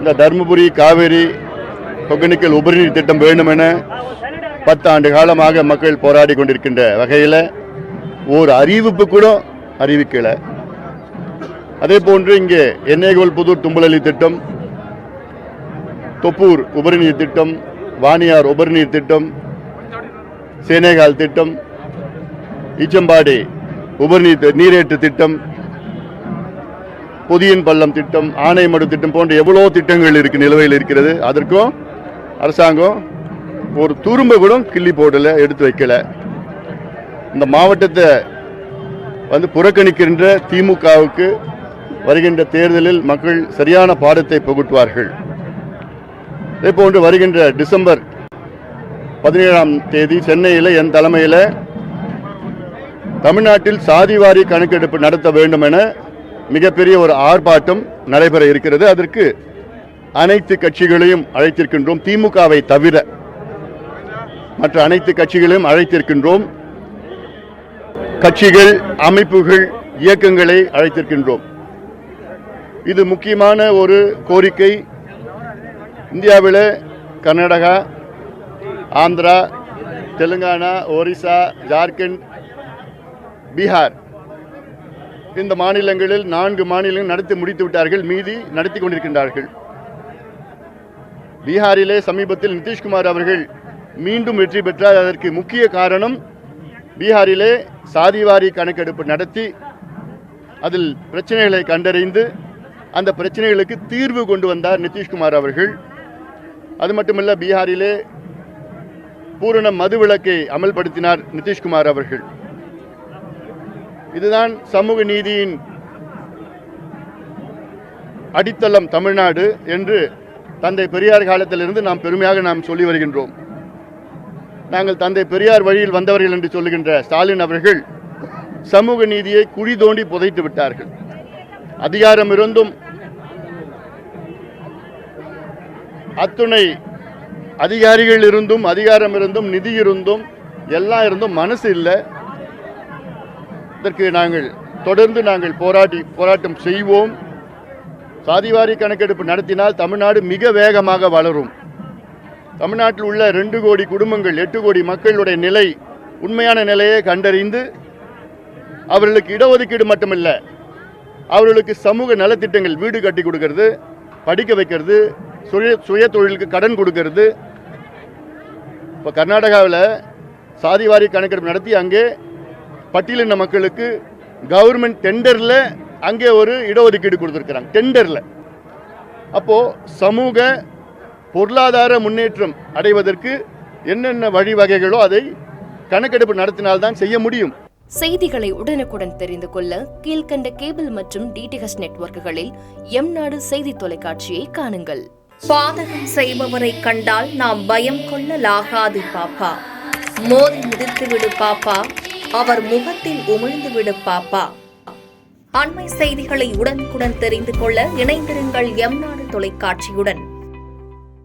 இந்த தருமபுரி காவேரி ஒகேனக்கல் உபரிநீர் திட்டம் வேண்டும் என 10 ஆண்டு காலமாக மக்கள் போராடி கொண்டிருக்கின்ற வகையில் ஓர் அறிவிப்பு கூட அறிவிக்கல. அதே போன்று இங்கே எண்ணெய்கோல் புதூர் தும்பலலி திட்டம், தொப்பூர் உபரிநீர் திட்டம், வாணியார் உபரிநீர் திட்டம், சேனேகால் திட்டம், ஈச்சம்பாடி உபரிநீர் நீரேற்று திட்டம், புதியன் பள்ளம் திட்டம், ஆனைமடு திட்டம் போன்ற எவ்வளோ திட்டங்கள் நிலுவையில் இருக்கிறது. அதற்கும் அரசாங்கம் ஒரு துரும்ப கூட கிள்ளி போடல, எடுத்து வைக்கல. இந்த மாவட்டத்தை புறக்கணிக்கின்ற திமுகவுக்கு வருகின்ற தேர்தலில் மக்கள் சரியான பாடத்தை புகட்டுவார்கள். இதே போன்று வருகின்ற டிசம்பர் 17ஆம் தேதி சென்னையில் என் தலைமையில் தமிழ்நாட்டில் சாதிவாரி கணக்கெடுப்பு நடத்த வேண்டும் என மிகப்பெரிய ஒரு ஆர்ப்பாட்டம் நடைபெற இருக்கிறது. அதற்கு அனைத்து கட்சிகளையும் அழைத்திருக்கின்றோம். திமுகவை தவிர மற்ற அனைத்து கட்சிகளையும் அழைத்திருக்கின்றோம். கட்சிகள், அமைப்புகள், இயக்கங்களை அழைத்திருக்கின்றோம். இது முக்கியமான ஒரு கோரிக்கை. இந்தியாவில் கர்நாடகா, ஆந்திரா, தெலுங்கானா, ஒரிசா, ஜார்க்கண்ட், பீகார் இந்த மாநிலங்களில் 4 மாநிலங்கள் நடத்தி முடித்து விட்டார்கள். மீதி நடத்தி கொண்டிருக்கின்றார்கள். பீகாரிலே சமீபத்தில் நிதிஷ்குமார் அவர்கள் மீண்டும் வெற்றி பெற்றார். அதற்கு முக்கிய காரணம் பீகாரிலே சாதிவாரி கணக்கெடுப்பு நடத்தி அதில் பிரச்சனைகளை கண்டறிந்து அந்த பிரச்சனைகளுக்கு தீர்வு கொண்டு வந்தார் நிதிஷ்குமார் அவர்கள். அது மட்டுமல்ல, பீகாரிலே பூரண மதுவிலக்கை அமல்படுத்தினார் நிதிஷ்குமார் அவர்கள். இதுதான் சமூக நீதியின் அடித்தளம் தமிழ்நாடு என்று தந்தை பெரியார் காலத்திலிருந்து நாம் பெருமையாக சொல்லி வருகின்றோம். நாங்கள் தந்தை பெரியார் வழியில் வந்தவர்கள் என்று சொல்லுகின்ற ஸ்டாலின் அவர்கள் சமூக நீதியை குழி தோண்டி புதைத்து விட்டார்கள். அதிகாரம் இருந்தும் அத்துணை அதிகாரிகள் இருந்தும், அதிகாரம் இருந்தும், நிதி இருந்தும், எல்லாம் இருந்தும் மனசு இல்லை. இதற்கு நாங்கள் தொடர்ந்து போராட்டம் செய்வோம். சாதிவாரி கணக்கெடுப்பு நடத்தினால் தமிழ்நாடு மிக வேகமாக வளரும். தமிழ்நாட்டில் உள்ள 2 கோடி குடும்பங்கள், 8 கோடி மக்களுடைய நிலை, உண்மையான நிலையை கண்டறிந்து அவர்களுக்கு இடஒதுக்கீடு மட்டுமல்ல, அவர்களுக்கு சமூக நலத்திட்டங்கள், வீடு கட்டி கொடுக்கிறது, படிக்க வைக்கிறது, சுய தொழிலுக்கு கடன் கொடுக்கிறது. இப்போ கர்நாடகாவில் சாதிவாரி கணக்கெடுப்பு நடத்தி அங்கே பட்டியலின மக்களுக்கு கவர்மெண்ட் டெண்டரில் அங்கே ஒரு இடஒதுக்கீடு கொடுத்துருக்கிறாங்க, டெண்டரில். அப்போது சமூக பொருளாதார முன்னேற்றம் அடைவதற்கு என்னென்ன வழிவகைகளோ அதை கணக்கெடுப்பு நடத்தினால்தான் செய்ய முடியும். செய்திகளை உடனுக்குடன் தெரிந்து கொள்ள கீழ்கண்ட கேபிள் மற்றும் டிடிஎச் நெட்வொர்க்குகளில் எம்நாடு செய்தி தொலைக்காட்சியை காணுங்கள். பாதகம் செய்பவரை கண்டால் நாம் பயம் கொள்ளலாகாது பாப்பா. மோதி மிதித்து விடு பாப்பா, அவர் முகத்தில் உமிழ்ந்து விடு பாப்பா. அண்மை செய்திகளை உடனுக்குடன் தெரிந்து கொள்ள இணைந்திருங்கள் எம்நாடு தொலைக்காட்சியுடன்.